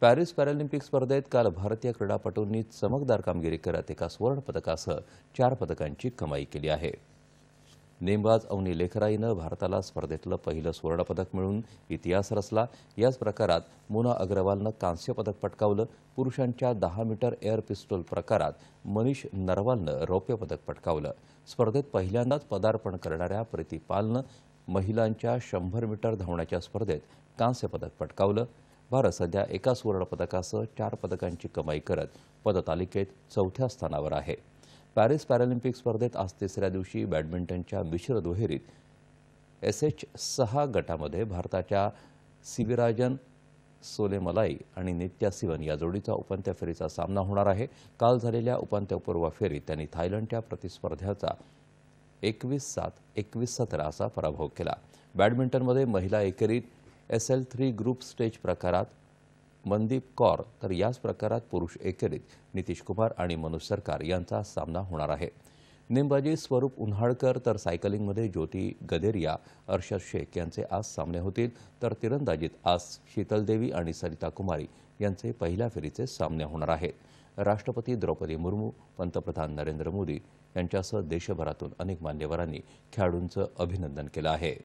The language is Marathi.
पॅरिस पॅरालिम्पिक स्पर्धेत काल भारतीय क्रीडापटूंनी चमकदार कामगिरी करत एका सुवर्णपदकासह 4 पदकांची कमाई केली आहे। नेमबाज अवनी लेखरा हिनं भारताला स्पर्धेतलं पहिलं सुवर्णपदक मिळवून इतिहास रचला। याच प्रकारात मोना अग्रवालनं कांस्य पदक पटकावलं। पुरुषांच्या 10 मीटर एअर पिस्तूल प्रकारात मनीष नरवालनं रौप्य पदक पटकावलं। स्पर्धेत पहिल्यांदाच पदार्पण करणाऱ्या प्रीती पालनं महिलांच्या 100 मीटर धावण्याच्या स्पर्धेत कांस्य पदक पटकावलं। भारत सध्या एका सुवर्णपदकासह 4 पदकांची कमाई करत पदतालिकेत 4थ्या स्थानावर आहे। पॅरिस पॅरालिम्पिक स्पर्धेत आज तिसऱ्या दिवशी बॅडमिंटनच्या मिश्र दुहेरीत SH6 गटामध्ये भारताच्या सिविराजन सोलेमलाई आणि नित्या सिवन या जोडीचा उपांत्य फेरीचा सामना होणार आहे। काल झालेल्या उपांत्यपूर्व फेरीत त्यांनी थायलंडच्या प्रतिस्पर्ध्याचा 21-7, 21-17 असा पराभव केला। बॅडमिंटनमध्ये महिला एकेरीत SL3 ग्रुप स्टेज प्रकारात मनदीप कौर तर याच प्रकारात पुरुष एकेरीत नितीश कुमार आणि मनोज सरकार यांचा सामना होणार आहे। नेमबाजी स्वरूप उन्हाळकर तर सायकलिंगमध्ये ज्योती गदेरिया, अर्शद शेख यांचे आज सामने होतील, तर तिरंदाजीत आज शीतल देवी आणि सरिता कुमारी यांचे पहिल्या फेरीचे सामने होणार आहेत। राष्ट्रपती द्रौपदी मुर्मू, पंतप्रधान नरेंद्र मोदी यांच्यासह देशभरातून अनेक मान्यवरांनी खेळाडूंचं अभिनंदन केलं आहे।